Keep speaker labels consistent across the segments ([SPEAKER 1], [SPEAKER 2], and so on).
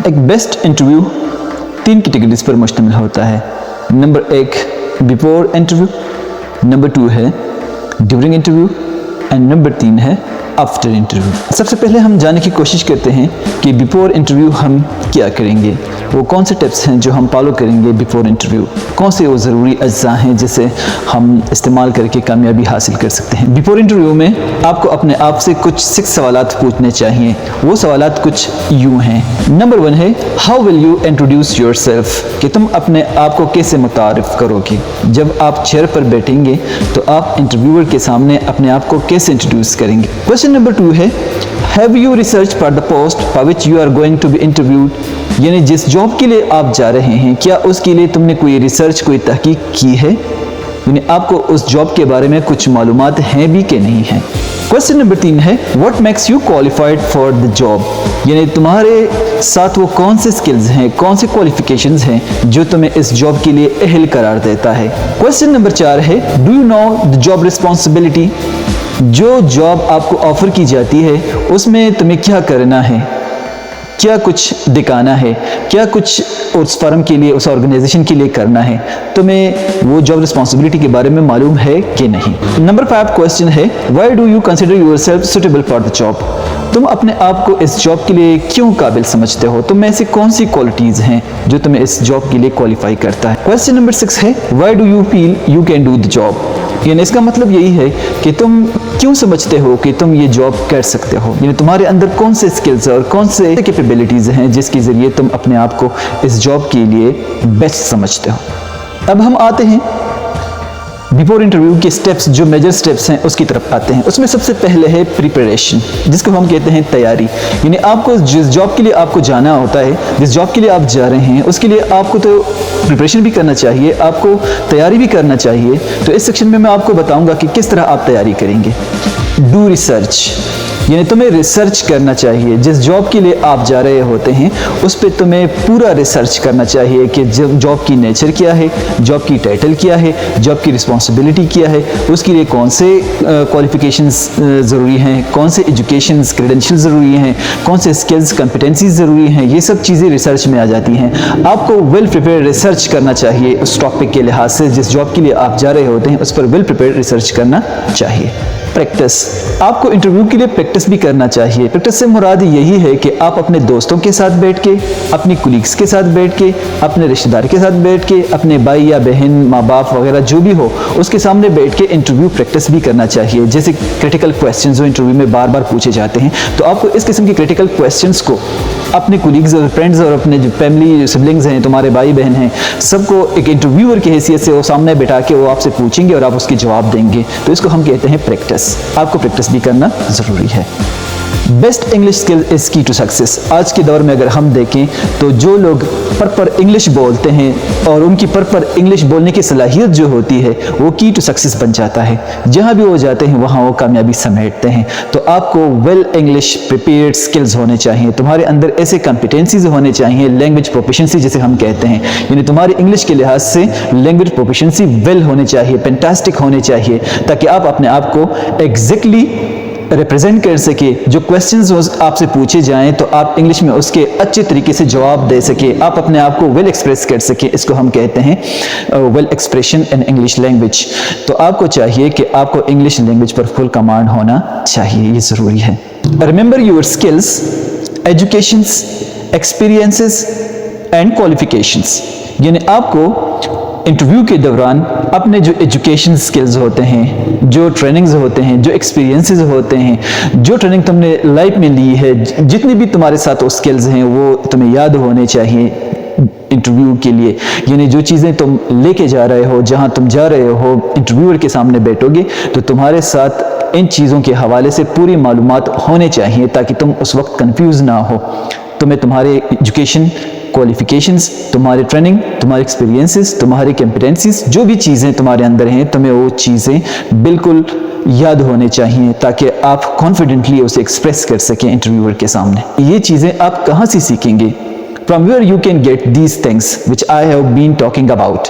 [SPEAKER 1] ایک best interview 3 categories پر مشتمل ہوتا ہے. نمبر 1 بیفور انٹرویو، نمبر 2 ہے ڈیورنگ انٹرویو، اینڈ نمبر 3 ہے آفٹر انٹرویو. سب سے پہلے ہم جاننے کی کوشش کرتے ہیں کہ بیفور انٹرویو ہم کیا کریں گے، وہ کون سے ٹپس ہیں جو ہم فالو کریں گے بیفور انٹرویو، کون سے وہ ضروری اجزاء ہیں جسے ہم استعمال کر کے کامیابی حاصل کر سکتے ہیں. بیفور انٹرویو میں آپ کو اپنے آپ سے کچھ 6 سوالات پوچھنے چاہیے. وہ سوالات کچھ یوں ہیں. نمبر 1 ہے how will you introduce your self, کہ تم اپنے آپ کو کیسے متعارف کرو گے. جب آپ چیئر پر بیٹھیں گے تو آپ انٹرویور کے سامنے اپنے آپ کو کیسے انٹروڈیوس کریں گے. کوشچن نمبر 2 ہے have you research for the post for which you are going to be interviewed, یعنی جس جاب کے لیے آپ جا رہے ہیں کیا اس کے لیے تم نے کوئی ریسرچ، کوئی تحقیق کی ہے، یعنی آپ کو اس جاب کے بارے میں کچھ معلومات ہیں بھی کہ نہیں ہیں. کوشچن نمبر 3 ہے what makes you qualified for the job, یعنی تمہارے ساتھ وہ کون سے سکلز ہیں، کون سے کوالیفیکیشنز ہیں جو تمہیں اس جاب کے لیے اہل قرار دیتا ہے. کوشچن نمبر 4 ہے do you know the job responsibility, جو جاب آپ کو آفر کی جاتی ہے اس میں تمہیں کیا کرنا ہے، کیا کچھ دکھانا ہے، کیا کچھ اس فرم کے لیے، اس آرگنائزیشن کے لیے کرنا ہے، تمہیں وہ جاب رسپانسبلٹی کے بارے میں معلوم ہے کہ نہیں. نمبر 5 کوشچن ہے why do you consider your self suitable for the job, تم اپنے آپ کو اس جاب کے لیے کیوں قابل سمجھتے ہو، تم میں ایسی کون سی کوالٹیز ہیں جو تمہیں اس جاب کے لیے کوالیفائی کرتا ہے. کوشچن نمبر 6 ہے why do you feel you can do the job, یعنی اس کا مطلب یہی ہے کہ تم کیوں سمجھتے ہو کہ تم یہ جاب کر سکتے ہو، یعنی تمہارے اندر کون سے سکلز اور کون سے کیپیبلٹیز ہیں جس کے ذریعے تم اپنے آپ کو اس جاب کے لیے بیسٹ سمجھتے ہو. اب ہم آتے ہیں بیفور انٹرویو کے سٹیپس، جو میجر سٹیپس ہیں اس کی طرف آتے ہیں. اس میں سب سے پہلے ہے پریپریشن، جس کو ہم کہتے ہیں تیاری. یعنی آپ کو جس جاب کے لیے آپ کو جانا ہوتا ہے، جس جاب کے لیے آپ جا رہے ہیں اس کے لیے آپ کو تو پریپریشن بھی کرنا چاہیے، آپ کو تیاری بھی کرنا چاہیے. تو اس سیکشن میں آپ کو بتاؤں گا کہ کس طرح آپ تیاری کریں گے. ڈو ریسرچ، یعنی تمہیں ریسرچ کرنا چاہیے. جس جاب کے لیے آپ جا رہے ہوتے ہیں اس پہ تمہیں پورا ریسرچ کرنا چاہیے کہ جاب کی نیچر کیا ہے، جاب کی ٹائٹل کیا ہے، جاب کی رسپانسبلٹی کیا ہے، اس کے لیے کون سے کوالیفیکیشنز ضروری ہیں، کون سے ایجوکیشنز کریڈینشیل ضروری ہیں، کون سے اسکلز کمپیٹنسیز ضروری ہیں. یہ سب چیزیں ریسرچ میں آ جاتی ہیں. آپ کو ویل پریپیئر ریسرچ کرنا چاہیے اس ٹاپک کے لحاظ سے. جس جاب کے لیے آپ جا رہے ہوتے ہیں اس پر ویل پریپیئر ریسرچ کرنا چاہیے. پریکٹس، آپ کو انٹرویو کے لیے پریکٹس بھی کرنا چاہیے. پریکٹس سے مراد یہی ہے کہ آپ اپنے دوستوں کے ساتھ بیٹھ کے، اپنی کولیگز کے ساتھ بیٹھ کے، اپنے رشتہ دار کے ساتھ بیٹھ کے، اپنے بھائی یا بہن، ماں باپ وغیرہ جو بھی ہو اس کے سامنے بیٹھ کے انٹرویو پریکٹس بھی کرنا چاہیے. جیسے کریٹیکل کویسچنز جو انٹرویو میں بار بار پوچھے جاتے ہیں، تو آپ کو اس قسم کے کریٹیکل کویسچنز کو اپنے کولیگز اور فرینڈز اور اپنے جو فیملی جو سبلنگز ہیں، تمہارے بھائی بہن ہیں، سب کو ایک انٹرویور کی حیثیت سے وہ سامنے بٹھا کے وہ آپ سے پوچھیں گے اور آپ اس کے جواب دیں گے. تو اس کو ہم کہتے ہیں پریکٹس. آپ کو پریکٹس بھی کرنا ضروری ہے. بیسٹ انگلش اسکل از کی ٹو سکسیس. آج کے دور میں اگر ہم دیکھیں تو جو لوگ پراپر انگلش بولتے ہیں اور ان کی پراپر انگلش بولنے کی صلاحیت جو ہوتی ہے وہ کی ٹو سکسیس بن جاتا ہے. جہاں بھی وہ جاتے ہیں وہاں وہ کامیابی سمیٹتے ہیں. تو آپ کو ویل انگلش پریپیئرڈ اسکلز ہونے چاہیے. تمہارے اندر ایسے کمپیٹنسیز ہونے چاہیے، لینگویج پروفیشنسی جسے ہم کہتے ہیں، یعنی تمہاری انگلش کے لحاظ سے لینگویج پروفیشنسی ویل ہونی چاہیے، فینٹاسٹک ہونی چاہیے، تاکہ آپ اپنے آپ کو ایگزیکٹلی ریپرزینٹ کر سکے. جو کویسچنز آپ سے پوچھے جائیں تو آپ انگلش میں اس کے اچھے طریقے سے جواب دے سکے، آپ اپنے آپ کو ویل ایکسپریس کر سکے. اس کو ہم کہتے ہیں well expression in English language. تو آپ کو چاہیے کہ آپ کو انگلش لینگویج پر فل کمانڈ ہونا چاہیے، یہ ضروری ہے. Remember your skills, educations, experiences and qualifications. یعنی آپ کو انٹرویو کے دوران اپنے جو ایجوکیشن سکلز ہوتے ہیں، جو ٹریننگز ہوتے ہیں، جو ایکسپیرینسز ہوتے ہیں، جو ٹریننگ تم نے لائف میں لی ہے، جتنی بھی تمہارے ساتھ وہ سکلز ہیں وہ تمہیں یاد ہونے چاہیے انٹرویو کے لیے. یعنی جو چیزیں تم لے کے جا رہے ہو، جہاں تم جا رہے ہو انٹرویور کے سامنے بیٹھو گے تو تمہارے ساتھ ان چیزوں کے حوالے سے پوری معلومات ہونے چاہیے تاکہ تم اس وقت کنفیوز نہ ہو. تمہیں تمہارے ایجوکیشن، کوالیفیکیشنز، تمہاری ٹریننگ، تمہارے ایکسپیرینسز، تمہاری کمپیٹنسیز، جو بھی چیزیں تمہارے اندر ہیں تمہیں وہ چیزیں بالکل یاد ہونے چاہیے تاکہ آپ کانفیڈنٹلی اسے ایکسپریس کر سکیں انٹرویور کے سامنے. یہ چیزیں آپ کہاں سے سیکھیں گے؟ from where you can get these things which I have been talking about.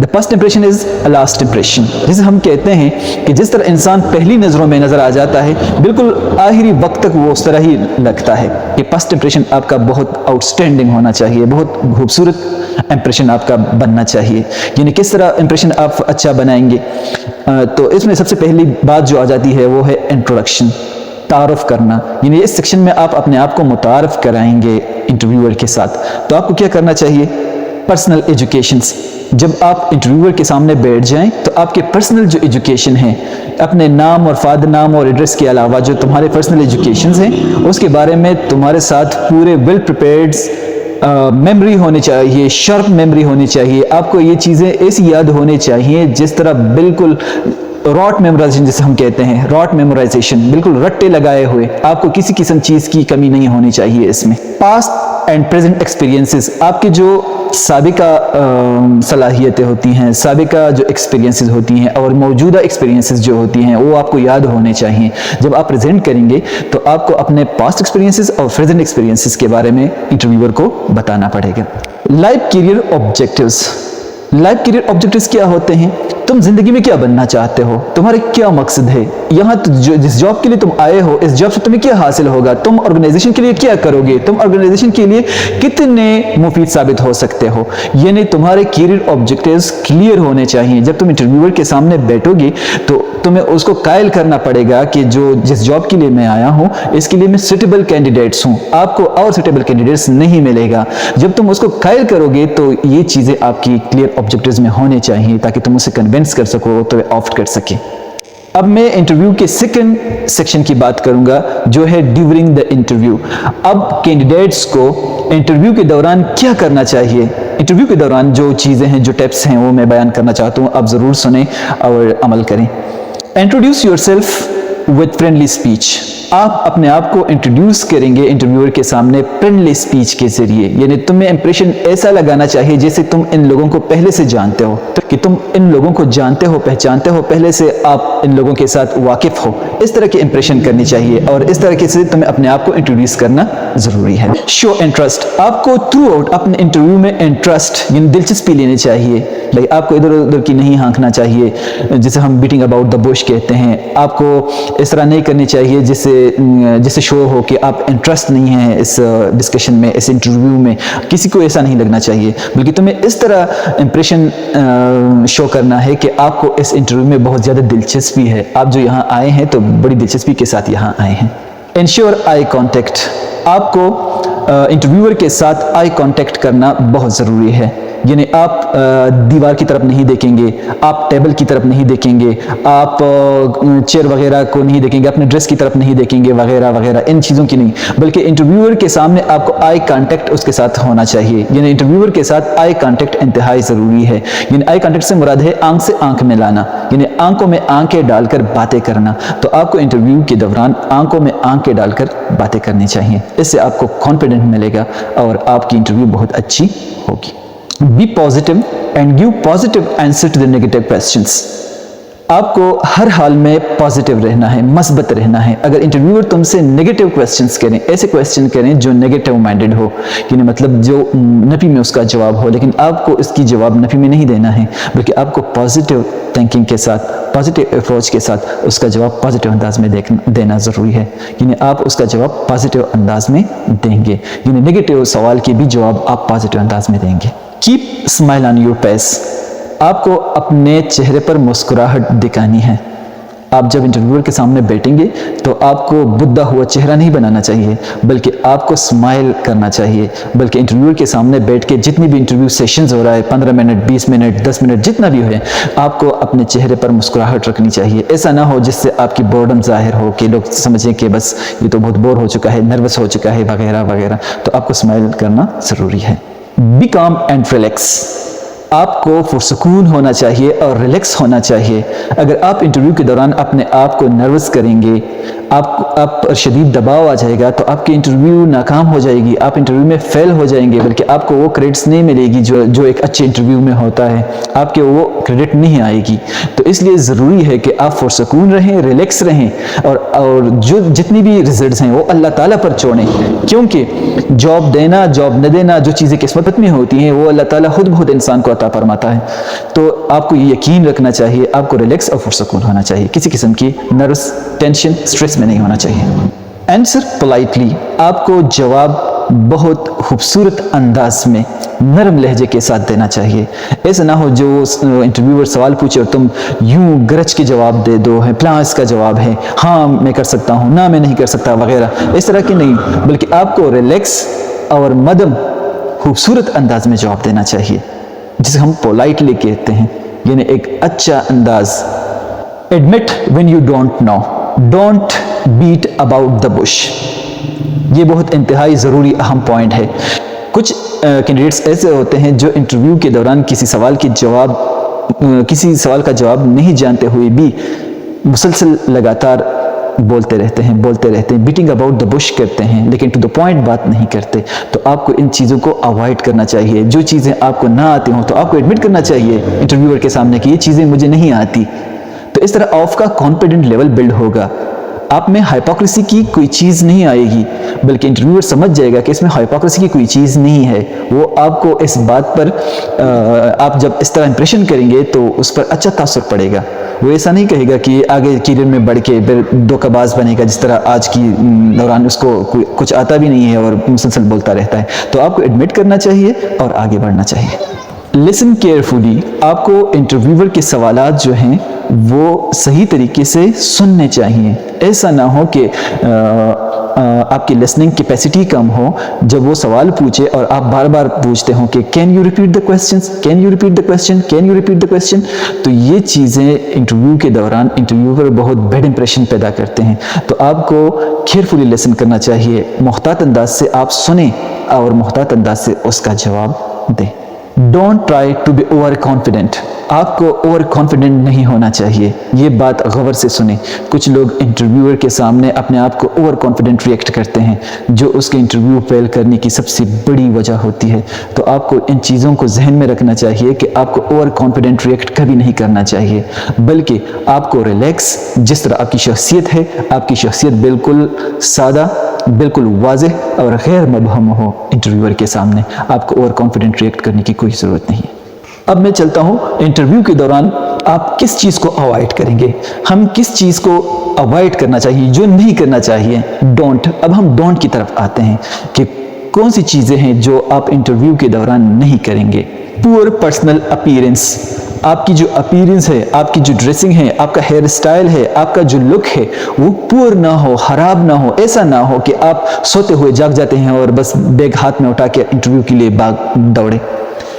[SPEAKER 1] The first impression is a last impression. جسے ہم کہتے ہیں کہ جس طرح انسان پہلی نظروں میں نظر آ جاتا ہے بالکل آخری وقت تک وہ اس طرح ہی لگتا ہے. کہ فرسٹ امپریشن آپ کا بہت آؤٹ اسٹینڈنگ ہونا چاہیے, بہت خوبصورت امپریشن آپ کا بننا چاہیے. یعنی کس طرح امپریشن آپ اچھا بنائیں گے, تو اس میں سب سے پہلی بات جو آ جاتی ہے وہ ہے انٹروڈکشن, تعارف کرنا. یعنی اس سیکشن میں آپ اپنے آپ کو متعارف کرائیں گے انٹرویور کے ساتھ. تو آپ کو کیا کرنا چاہیے, پرسنل ایجوکیشنز. جب آپ انٹرویور کے سامنے بیٹھ جائیں تو آپ کے پرسنل جو ایجوکیشن ہیں, اپنے نام اور فادر نام اور ایڈریس کے علاوہ جو تمہارے پرسنل ایجوکیشنز ہیں اس کے بارے میں تمہارے ساتھ پورے ویل پریپیئرڈ میموری ہونی چاہیے, شارپ میموری ہونی چاہیے. آپ کو یہ چیزیں ایسی یاد ہونی چاہیے جس طرح بالکل راٹ میمورائزیشن جسے ہم کہتے ہیں, راٹ میمورائزیشن, بالکل رٹے لگائے ہوئے. آپ کو کسی قسم چیز کی کمی نہیں ہونی چاہیے اس میں. پاسٹ اینڈ پریزنٹ ایکسپیرینسز, آپ کے جو سابقہ صلاحیتیں ہوتی ہیں, سابقہ جو ایکسپیرینسز ہوتی ہیں اور موجودہ ایکسپیرینسز جو ہوتی ہیں وہ آپ کو یاد ہونے چاہیے. جب آپ پریزنٹ کریں گے تو آپ کو اپنے پاسٹ ایکسپیرینسز اور پریزنٹ ایکسپیرینسز کے بارے میں انٹرویور کو بتانا پڑے گا. Life career objectives. Life career objectives کیا ہوتے ہیں؟ تم زندگی میں کیا بننا چاہتے ہو, تمہارے کیا مقصد ہے, یہاں جس جاب کے لیے تم آئے ہو اس جاب سے تمہیں کیا حاصل ہوگا, تم آرگنائزیشن کے لیے کیا کرو گے, تم آرگنائزیشن کے لیے کتنے مفید ثابت ہو سکتے ہو. یعنی تمہارے کیریئر آبجیکٹیوز کلیئر ہونے چاہیے. جب تم انٹرویور کے سامنے بیٹھو گے تو تمہیں اس کو قائل کرنا پڑے گا کہ جو جس جاب کے لیے میں آیا ہوں اس کے لیے میں سوٹیبل کینڈیڈیٹس ہوں, آپ کو اور سوٹیبل کینڈیڈیٹس نہیں ملے گا. جب تم اس کو قائل کرو گے تو یہ چیزیں آپ کی کلیئر آبجیکٹیوز میں ہونے چاہیے تاکہ تم اسے کنونس کر سکو تو آپٹ کر سکے. اب میں انٹرویو کے سیکنڈ سیکشن کی بات کروں گا جو ہے ڈیورنگ دا انٹرویو. اب کینڈیڈیٹس کو انٹرویو کے دوران کیا کرنا چاہیے, انٹرویو کے دوران جو چیزیں ہیں, جو ٹیپس ہیں وہ میں بیان کرنا چاہتا ہوں, آپ ضرور سنیں اور عمل کریں. Introduce your self with friendly speech. آپ اپنے آپ کو انٹروڈیوس کریں گے انٹرویور کے سامنے فرینڈلی اسپیچ کے ذریعے. یعنی تمہیں امپریشن ایسا لگانا چاہیے جیسے تم ان لوگوں کو پہلے سے جانتے ہو, کہ تم ان لوگوں کو جانتے ہو, پہچانتے ہو, پہلے سے آپ ان لوگوں کے ساتھ واقف ہو. اس طرح کی امپریشن کرنی چاہیے اور اس طرح سے تمہیں اپنے آپ کو انٹروڈیوس کرنا ضروری ہے. شو انٹرسٹ. آپ کو تھرو آؤٹ اپنے انٹرویو میں انٹرسٹ یعنی دلچسپی لینی چاہیے. آپ کو ادھر ادھر کی نہیں ہانکنا چاہیے جسے ہم بیٹنگ اباؤٹ دا بش کہتے ہیں. آپ کو اس طرح نہیں کرنی چاہیے جس سے شو ہو کہ آپ انٹرسٹ نہیں ہیں اس ڈسکشن میں, اس انٹرویو میں. کسی کو ایسا نہیں لگنا چاہیے, بلکہ تمہیں اس طرح امپریشن شو کرنا ہے کہ آپ کو اس انٹرویو میں بہت زیادہ دلچسپی ہے. آپ جو یہاں آئے ہیں تو بڑی دلچسپی کے ساتھ یہاں آئے ہیں. Ensure eye contact. آپ کو انٹرویور کے ساتھ آئی کانٹیکٹ کرنا بہت ضروری ہے. یعنی آپ دیوار کی طرف نہیں دیکھیں گے, آپ ٹیبل کی طرف نہیں دیکھیں گے, آپ چیئر وغیرہ کو نہیں دیکھیں گے, اپنے ڈریس کی طرف نہیں دیکھیں گے وغیرہ وغیرہ, ان چیزوں کی نہیں, بلکہ انٹرویور کے سامنے آپ کو آئی کانٹیکٹ اس کے ساتھ ہونا چاہیے. یعنی انٹرویور کے ساتھ آئی کانٹیکٹ انتہائی ضروری ہے. یعنی آئی کانٹیکٹ سے مراد ہے آنکھ سے آنکھ ملانا, یعنی آنکھوں میں آنکھیں ڈال کر باتیں کرنا. تو آپ کو انٹرویو کے دوران آنکھوں میں آنکھیں ڈال کر باتیں کرنی چاہیے. اس سے آپ کو کانفیڈنٹ ملے گا اور آپ کی انٹرویو بہت اچھی ہوگی. Be positive and give positive answer to the negative questions. آپ کو ہر حال میں پازیٹیو رہنا ہے, مثبت رہنا ہے. اگر انٹرویور تم سے نیگیٹو کویسچنز کریں, ایسے کویسچن کریں جو نیگیٹو مائنڈڈ ہو, یعنی مطلب جو نفی میں اس کا جواب ہو, لیکن آپ کو اس کی جواب نفی میں نہیں دینا ہے, بلکہ آپ کو پازیٹیو تھنکنگ کے ساتھ, پازیٹیو اپروچ کے ساتھ اس کا جواب پازیٹیو انداز میں دینا ضروری ہے. یعنی آپ اس کا جواب پازیٹیو انداز میں دیں گے, یعنی نیگیٹو سوال کے بھی جواب آپ پازیٹیو انداز میں دیں گے. Keep smile on your face. آپ کو اپنے چہرے پر مسکراہٹ دکھانی ہے. آپ جب انٹرویور کے سامنے بیٹھیں گے تو آپ کو بدھا ہوا چہرہ نہیں بنانا چاہیے, بلکہ آپ کو اسمائل کرنا چاہیے. بلکہ انٹرویور کے سامنے بیٹھ کے جتنی بھی انٹرویو سیشنز ہو رہا ہے, 15 منٹ 20 منٹ 10 منٹ جتنا بھی ہوئے, آپ کو اپنے چہرے پر مسکراہٹ رکھنی چاہیے. ایسا نہ ہو جس سے آپ کی بورڈم ظاہر ہو کہ لوگ سمجھیں کہ بس یہ تو بہت بور ہو چکا ہے, نروس ہو چکا ہے وغیرہ وغیرہ. تو آپ کو اسمائل کرنا ضروری ہے. Be calm and relax. آپ کو پرسکون ہونا چاہیے اور ریلیکس ہونا چاہیے. اگر آپ انٹرویو کے دوران اپنے آپ کو نروس کریں گے, آپ پر شدید دباؤ آ جائے گا تو آپ کی انٹرویو ناکام ہو جائے گی، آپ انٹرویو میں فیل ہو جائیں گے، بلکہ آپ کو وہ کریڈٹس نہیں ملے گی جو ایک اچھے انٹرویو میں ہوتا ہے، آپ کے وہ کریڈٹ نہیں آئے گی۔ تو اس لیے ضروری ہے کہ آپ پرسکون رہیں، ریلیکس رہیں، اور جتنی بھی ریزلٹس ہیں وہ اللہ تعالیٰ پر چھوڑیں، کیونکہ جاب دینا جاب نہ دینا جو چیزیں قسمت میں ہوتی ہیں وہ اللہ تعالیٰ خود بہت انسان کو عطا فرماتا ہے۔ تو آپ کو یہ یقین رکھنا چاہیے، آپ کو ریلیکس اور پرسکون ہونا چاہیے، کسی قسم کی نروس، ٹینشن، سٹریس میں نہیں ہونا چاہیے۔ آنسر پولائٹلی، آپ کو جواب بہت خوبصورت انداز میں نرم لہجے کے ساتھ دینا چاہیے۔ ایسا نہ ہو جو انٹرویور سوال پوچھے اور تم یوں گرج کے جواب دے دو، پلاس کا جواب ہے، ہاں میں کر سکتا ہوں، نہ میں نہیں کر سکتا وغیرہ، اس طرح کی نہیں، بلکہ آپ کو ریلیکس اور مدم خوبصورت انداز میں جواب دینا چاہیے، جسے ہم پولائٹلی کہتے ہیں، یعنی ایک اچھا انداز۔ Admit when you don't know, don't beat about the bush, یہ بہت انتہائی ضروری اہم پوائنٹ ہے۔ کچھ کینڈیڈیٹس ایسے ہوتے ہیں جو انٹرویو کے دوران کسی سوال کا جواب نہیں جانتے ہوئے بھی مسلسل لگاتار بولتے رہتے ہیں، بیٹنگ اباؤٹ دا بش کرتے ہیں، لیکن ٹو دا پوائنٹ بات نہیں کرتے۔ تو آپ کو ان چیزوں کو اوائڈ کرنا چاہیے۔ جو چیزیں آپ کو نہ آتی ہوں تو آپ کو ایڈمٹ کرنا چاہیے انٹرویور کے سامنے کہ یہ چیزیں مجھے نہیں آتی۔ تو اس طرح آپ کا کانفیڈنٹ لیول بلڈ ہوگا، آپ میں ہائپوکریسی کی کوئی چیز نہیں آئے گی، بلکہ انٹرویور سمجھ جائے گا کہ اس میں ہائپوکریسی کی کوئی چیز نہیں ہے۔ وہ آپ کو اس بات پر آپ جب اس طرح امپریشن کریں گے تو اس پر اچھا تاثر پڑے گا۔ وہ ایسا نہیں کہے گا کہ آگے کیریئر میں بڑھ کے پھر دھوکہ باز بنے گا، جس طرح آج کی دوران اس کو کچھ آتا بھی نہیں ہے اور مسلسل بولتا رہتا ہے۔ تو آپ کو ایڈمٹ کرنا چاہیے اور آگے بڑھنا چاہیے۔ لسن کیئرفلی، آپ کو انٹرویور کے سوالات جو ہیں وہ صحیح طریقے سے سننے چاہیے۔ ایسا نہ ہو کہ آپ کی لسننگ کیپیسٹی کم ہو، جب وہ سوال پوچھے اور آپ بار بار پوچھتے ہوں کہ can you repeat the questions, can you repeat the question, can you repeat the question, تو یہ چیزیں انٹرویو کے دوران انٹرویور بہت بیڈ امپریشن پیدا کرتے ہیں۔ تو آپ کو کیئرفلی لسن کرنا چاہیے، محتاط انداز سے آپ سنیں اور محتاط انداز سے اس کا جواب دیں۔ Don't try to be over confident, آپ کو اوور کانفیڈنٹ نہیں ہونا چاہیے۔ یہ بات غور سے سنیں۔ کچھ لوگ انٹرویور کے سامنے اپنے آپ کو اوور کانفیڈنٹ ریئیکٹ کرتے ہیں، جو اس کے انٹرویو فیل کرنے کی سب سے بڑی وجہ ہوتی ہے۔ تو آپ کو ان چیزوں کو ذہن میں رکھنا چاہیے کہ آپ کو اوور کانفیڈنٹ ریئیکٹ کبھی نہیں کرنا چاہیے، بلکہ آپ کو ریلیکس، جس طرح آپ کی شخصیت ہے، آپ کی شخصیت بالکل سادہ، بالکل واضح اور غیر مبہم ہو انٹرویور کے سامنے، آپ کو اوور کانفیڈنٹ ریئیکٹ کرنے کی کوئی ضرورت نہیں ہے۔ اب میں چلتا ہوں انٹرویو کے دوران آپ کس چیز کو اوائڈ کریں گے، ہم کس چیز کو اوائڈ کرنا چاہیے، جو نہیں کرنا چاہیے، ڈونٹ۔ اب ہم ڈونٹ کی طرف آتے ہیں کہ کون سی چیزیں ہیں جو آپ انٹرویو کے دوران نہیں کریں گے۔ پور پرسنل اپیرنس، آپ کی جو اپیرنس ہے، آپ کی جو ڈریسنگ ہے، آپ کا ہیئر سٹائل ہے، آپ کا جو لک ہے، وہ پور نہ ہو، خراب نہ ہو۔ ایسا نہ ہو کہ آپ سوتے ہوئے جاگ جاتے ہیں اور بس بیگ ہاتھ میں اٹھا کے انٹرویو کے لیے دوڑے۔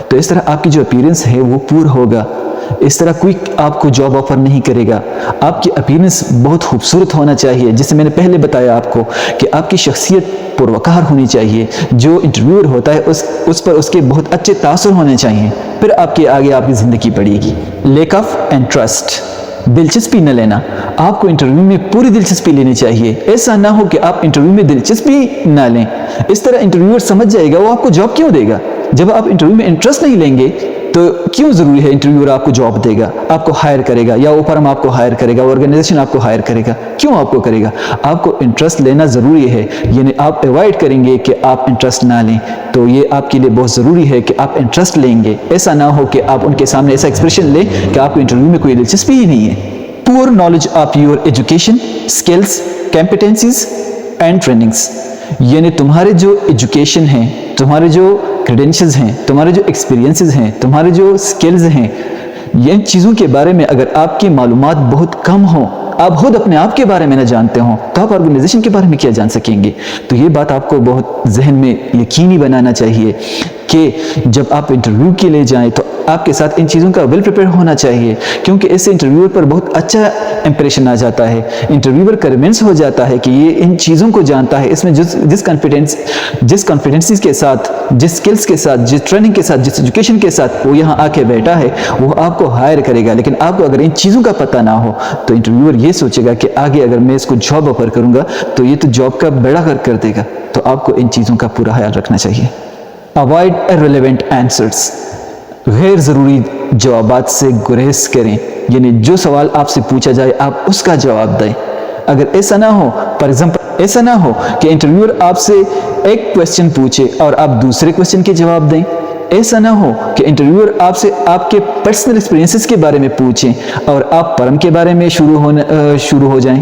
[SPEAKER 1] تو اس طرح آپ کی جو اپیرنس ہے وہ پور ہوگا، اس طرح کوئی آپ کو جاب آفر نہیں کرے گا۔ آپ کی اپیرنس بہت خوبصورت ہونا چاہیے، جسے میں نے پہلے بتایا آپ کو کہ آپ کی شخصیت پروکار ہونی چاہیے، جو انٹرویور ہوتا ہے اس پر اس کے بہت اچھے تاثر ہونے چاہیے، پھر آپ کے آگے آپ کی زندگی بڑھے گی۔ لیک آف انٹرسٹ، دلچسپی نہ لینا، آپ کو انٹرویو میں پوری دلچسپی لینی چاہیے۔ ایسا نہ ہو کہ آپ انٹرویو میں دلچسپی نہ لیں، اس طرح انٹرویور سمجھ جائے گا وہ آپ کو جاب کیوں دے گا۔ جب آپ انٹرویو میں انٹرسٹ نہیں لیں گے تو کیوں ضروری ہے انٹرویور آپ کو جاب دے گا، آپ کو ہائر کرے گا، یا اوپر آپ کو ہائر کرے گا، آرگنائزیشن آپ کو ہائر کرے گا، کیوں آپ کو کرے گا؟ آپ کو انٹرسٹ لینا ضروری ہے، یعنی آپ ایوائڈ کریں گے کہ آپ انٹرسٹ نہ لیں، تو یہ آپ کے لیے بہت ضروری ہے کہ آپ انٹرسٹ لیں گے۔ ایسا نہ ہو کہ آپ ان کے سامنے ایسا ایکسپریشن لیں کہ آپ کو انٹرویو میں کوئی دلچسپی ہی نہیں ہے۔ پور knowledge of your education, skills, competencies and trainings, یعنی تمہارے جو ایجوکیشن ہیں، تمہارے جو کریڈینشلز ہیں، تمہارے جو ایکسپیرینسز ہیں، تمہارے جو سکلز ہیں، ان چیزوں کے بارے میں اگر آپ کی معلومات بہت کم ہوں، آپ خود اپنے آپ کے بارے میں نہ جانتے ہوں، تو آپ آرگنائزیشن کے بارے میں کیا جان سکیں گے؟ تو یہ بات آپ کو بہت ذہن میں یقینی بنانا چاہیے کہ جب آپ انٹرویو کے لیے جائیں تو آپ کے ساتھ ان چیزوں کا ویل پریپیئر ہونا چاہیے، کیونکہ اس سے انٹرویور پر بہت اچھا امپریشن آ جاتا ہے، انٹرویور کنونس ہو جاتا ہے کہ یہ ان چیزوں کو جانتا ہے، اس میں جس کانفیڈنس کے ساتھ، جس سکلز کے ساتھ، جس ٹریننگ کے ساتھ، جس ایجوکیشن کے ساتھ وہ یہاں آ کے بیٹھا ہے وہ آپ کو ہائر کرے گا۔ لیکن آپ کو اگر ان چیزوں کا پتہ نہ ہو تو انٹرویور یہ سوچے گا کہ آگے اگر میں اس کو جاب آفر کروں گا تو یہ تو جاب کا بیڑا غرق کر دے گا۔ تو آپ کو ان چیزوں کا پورا خیال رکھنا چاہیے۔ Avoid irrelevant answers. غیر ضروری جوابات سے گریز کریں، یعنی جو سوال آپ سے پوچھا جائے آپ اس کا جواب دیں۔ اگر ایسا نہ ہو، فار ایگزامپل ایسا نہ ہو کہ انٹرویور آپ سے ایک کویسچن پوچھے اور آپ دوسرے کویسچن کے جواب دیں، ایسا نہ ہو کہ انٹرویور آپ سے آپ کے پرسنل ایکسپیرینسز کے بارے میں پوچھیں اور آپ پرم کے بارے میں شروع ہو جائیں،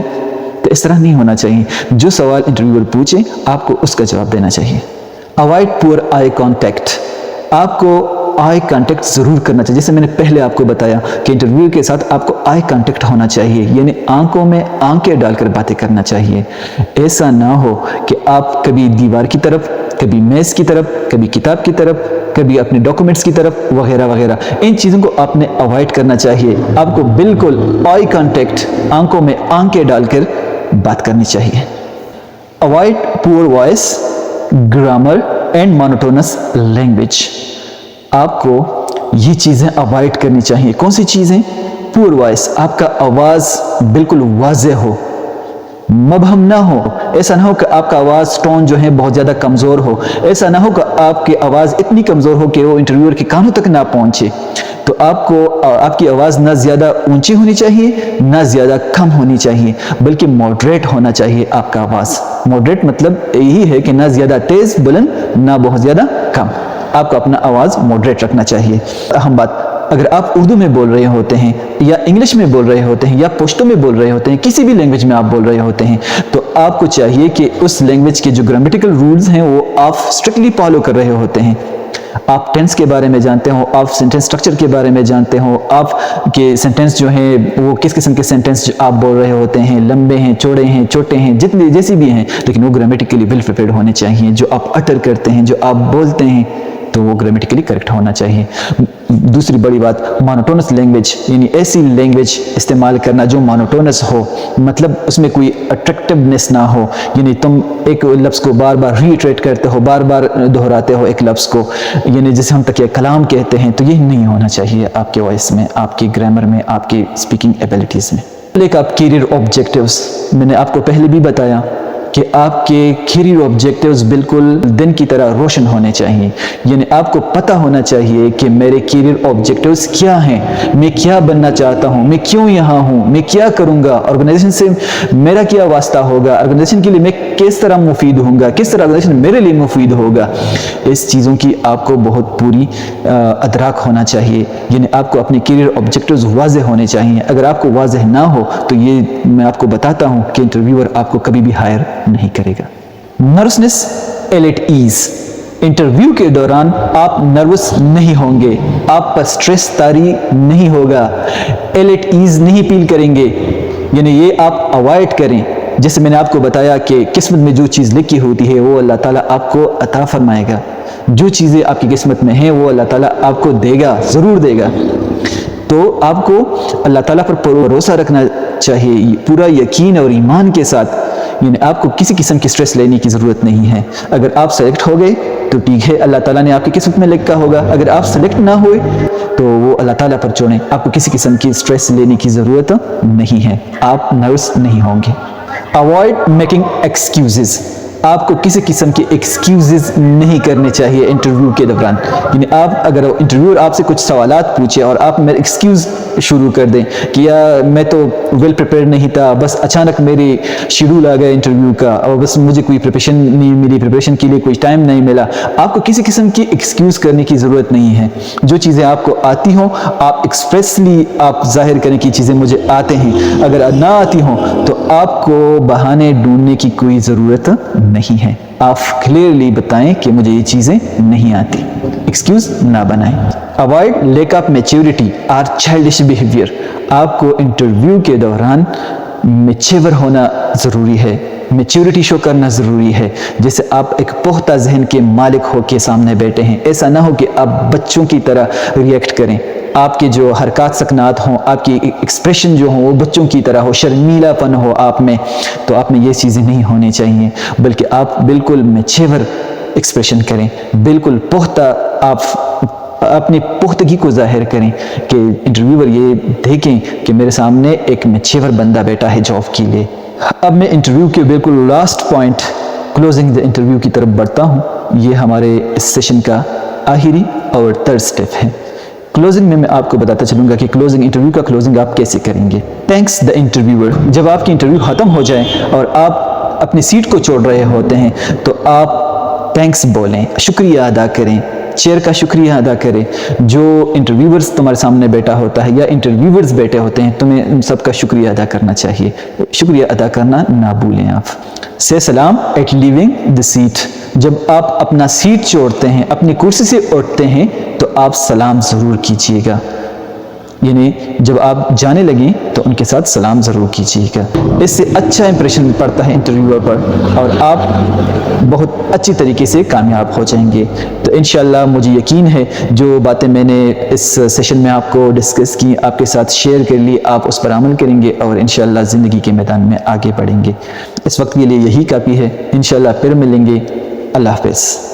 [SPEAKER 1] تو اس طرح نہیں ہونا چاہیے۔ جو سوال انٹرویور پوچھے آپ کو اس کا جواب دینا چاہیے۔ اوائڈ پور آئی کانٹیکٹ، آپ کو آئی کانٹیکٹ ضرور کرنا چاہیے۔ جیسے میں نے پہلے آپ کو بتایا کہ انٹرویو کے ساتھ آپ کو آئی کانٹیکٹ ہونا چاہیے، یعنی آنکھوں میں آنکھیں ڈال کر باتیں کرنا چاہیے۔ ایسا نہ ہو کہ آپ کبھی دیوار کی طرف، کبھی میز کی طرف، کبھی کتاب کی طرف، کبھی اپنے ڈاکومنٹس کی طرف وغیرہ وغیرہ، ان چیزوں کو آپ نے اوائڈ کرنا چاہیے۔ آپ کو بالکل آئی کانٹیکٹ، آنکھوں میں آنکھیں ڈال کر بات کرنی چاہیے۔ اوائڈ پور voice, grammar and monotonous language, آپ کو یہ چیزیں اوائڈ کرنی چاہیے۔ کون سی چیزیں؟ پور وائس، آپ کا آواز بالکل واضح ہو، مبہم نہ ہو۔ ایسا نہ ہو کہ آپ کا آواز ٹون جو ہے بہت زیادہ کمزور ہو، ایسا نہ ہو کہ آپ کی آواز اتنی کمزور ہو کہ وہ انٹرویور کے کانوں تک نہ پہنچے۔ تو آپ کی آواز نہ زیادہ اونچی ہونی چاہیے نہ زیادہ کم ہونی چاہیے، بلکہ ماڈریٹ ہونا چاہیے آپ کا آواز۔ ماڈریٹ مطلب یہی ہے کہ نہ زیادہ تیز بلند نہ بہت زیادہ کم، آپ کو اپنا آواز ماڈریٹ رکھنا چاہیے۔ اہم بات، اگر آپ اردو میں بول رہے ہوتے ہیں یا انگلش میں بول رہے ہوتے ہیں یا پشتو میں بول رہے ہوتے ہیں، کسی بھی لینگویج میں آپ بول رہے ہوتے ہیں، تو آپ کو چاہیے کہ اس لینگویج کے جو گرامیٹیکل رولز ہیں وہ آپ اسٹرکٹلی فالو کر رہے ہوتے ہیں۔ آپ ٹینس کے بارے میں جانتے ہو، آپ سینٹینس سٹرکچر کے بارے میں جانتے ہو، آپ کے سینٹینس جو ہیں وہ کس قسم کے سینٹینس آپ بول رہے ہوتے ہیں، لمبے ہیں، چوڑے ہیں، چھوٹے ہیں، جتنے جیسی بھی ہیں، لیکن وہ گرامیٹیکلی ویل پریپیئرڈ ہونے چاہیے۔ جو آپ اٹر کرتے ہیں، جو آپ بولتے ہیں، تو وہ گرامیٹیکلی کریکٹ ہونا چاہیے۔ دوسری بڑی بات، مونوٹونس لینگویج، یعنی ایسی لینگویج استعمال کرنا جو مونوٹونس ہو، مطلب اس میں کوئی اٹریکٹیونیس نہ ہو، یعنی تم ایک لفظ کو بار بار ریٹریٹ کرتے ہو، بار بار دہراتے ہو ایک لفظ کو، یعنی جسے ہم تکیہ کلام کہتے ہیں، تو یہ نہیں ہونا چاہیے آپ کے وائس میں، آپ کی گرامر میں، آپ کی اسپیکنگ ایبلٹیز میں۔ ایک آپ کیریئر آبجیکٹیوز، میں نے آپ کو پہلے بھی بتایا کہ آپ کے کیریئر آبجیکٹیوز بالکل دن کی طرح روشن ہونے چاہیے، یعنی آپ کو پتہ ہونا چاہیے کہ میرے کیریئر آبجیکٹیوز کیا ہیں، میں کیا بننا چاہتا ہوں، میں کیوں یہاں ہوں، میں کیا کروں گا، آرگنائزیشن سے میرا کیا واسطہ ہوگا، آرگنائزیشن کے لیے میں کس طرح مفید ہوں گا، کس طرح آرگنائزیشن میرے لیے مفید ہوگا۔ اس چیزوں کی آپ کو بہت پوری ادراک ہونا چاہیے، یعنی آپ کو اپنے کیریئر آبجیکٹیوز واضح ہونے چاہیے۔ اگر آپ کو واضح نہ ہو تو یہ میں آپ کو بتاتا ہوں کہ انٹرویور آپ کو کبھی بھی ہائر نہیں کرے گا۔ نروسنس ایٹ ایز، انٹرویو کے دوران آپ نروس نہیں ہوں گے، آپ پر سٹریس طاری نہیں ہوگا، ایٹ ایز نہیں فیل کریں گے، یعنی یہ آپ اوائڈ کریں۔ جیسے میں نے آپ کو بتایا کہ قسمت میں جو چیز لکھی ہوتی ہے وہ اللہ تعالیٰ آپ کو عطا فرمائے گا، جو چیزیں آپ کی قسمت میں ہیں وہ اللہ تعالیٰ آپ کو دے گا، ضرور دے گا۔ تو آپ کو اللہ تعالیٰ پر بھروسہ رکھنا چاہیے، پورا یقین اور ایمان کے ساتھ، یعنی آپ کو کسی قسم کی سٹریس لینے کی ضرورت نہیں ہے۔ اگر آپ سلیکٹ ہو گئے تو ٹھیک ہے، اللہ تعالیٰ نے آپ کی قسمت میں لکھا ہوگا، اگر آپ سلیکٹ نہ ہوئے تو وہ اللہ تعالیٰ پر چھوڑیں، آپ کو کسی قسم کی سٹریس لینے کی ضرورت نہیں ہے، آپ نروس نہیں ہوں گے۔ اوائڈ میکنگ ایکسکیوزز، آپ کو کسی قسم کے ایکسکیوزز نہیں کرنے چاہیے انٹرویو کے دوران، یعنی اگر انٹرویور آپ سے کچھ سوالات پوچھے اور آپ میرے ایکسکیوز شروع کر دیں کہ یار میں تو ویل پریپیئرڈ نہیں تھا، بس اچانک میری شیڈول آ گیا انٹرویو کا اور بس مجھے کوئی پریپریشن نہیں ملی، پریپریشن کے لیے کوئی ٹائم نہیں ملا، آپ کو کسی قسم کی ایکسکیوز کرنے کی ضرورت نہیں ہے۔ جو چیزیں آپ کو آتی ہوں آپ ایکسپریسلی آپ ظاہر کریں کہ چیزیں مجھے آتے ہیں، اگر نہ آتی ہوں تو آپ کو بہانے ڈھونڈنے کی کوئی ضرورت نہیں ہے، آپ کلیئرلی بتائیں کہ مجھے یہ چیزیں نہیں آتی، ایکسکیوز نہ بنائیں۔ اوائڈ لیک آف میچیورٹی اور چائلڈش بیہیویئر، آپ کو انٹرویو کے دوران میچیور ہونا ضروری ہے، میچورٹی شو کرنا ضروری ہے، جیسے آپ ایک پختہ ذہن کے مالک ہو کے سامنے بیٹھے ہیں، ایسا نہ ہو کہ آپ بچوں کی طرح ریئیکٹ کریں، آپ کے جو حرکات سکنات ہوں، آپ کی ایکسپریشن جو ہوں وہ بچوں کی طرح ہو، شرمیلا پن ہو آپ میں، تو آپ میں یہ چیزیں نہیں ہونی چاہیے، بلکہ آپ بالکل میچور ایکسپریشن کریں، بالکل پختہ، آپ اپنی پختگی کو ظاہر کریں کہ انٹرویور یہ دیکھیں کہ میرے سامنے ایک میچور بندہ بیٹھا ہے جاب کے لیے۔ اب میں انٹرویو کے بالکل last point closing the interview کی طرف بڑھتا ہوں۔ یہ ہمارے اس سیشن کا آخری اور تھرڈ سٹیپ ہے۔ کلوزنگ میں آپ کو بتاتا چلوں گا کہ کلوزنگ انٹرویو کا کلوزنگ آپ کیسے کریں گے۔ تھینکس دا انٹرویور، جب آپ کی انٹرویو ختم ہو جائے اور آپ اپنی سیٹ کو چھوڑ رہے ہوتے ہیں تو آپ تھینکس بولیں، شکریہ ادا کریں، چیئر کا شکریہ ادا کریں، جو انٹرویورز تمہارے سامنے بیٹھا ہوتا ہے یا انٹرویورز بیٹھے ہوتے ہیں، تمہیں ان سب کا شکریہ ادا کرنا چاہیے، شکریہ ادا کرنا نہ بھولیں آپ۔ سے سلام ایٹ لیونگ دی سیٹ، جب آپ اپنا سیٹ چھوڑتے ہیں، اپنی کرسی سے اٹھتے ہیں تو آپ سلام ضرور کیجیے گا، یعنی جب آپ جانے لگیں تو ان کے ساتھ سلام ضرور کیجیے گا۔ اس سے اچھا امپریشن پڑتا ہے انٹرویور پر اور آپ بہت اچھی طریقے سے کامیاب ہو جائیں گے۔ تو انشاءاللہ مجھے یقین ہے جو باتیں میں نے اس سیشن میں آپ کو ڈسکس کی، آپ کے ساتھ شیئر کر لی، آپ اس پر عمل کریں گے اور انشاءاللہ زندگی کے میدان میں آگے بڑھیں گے۔ اس وقت کے لیے یہی کافی ہے، انشاءاللہ پھر ملیں گے۔ اللہ حافظ۔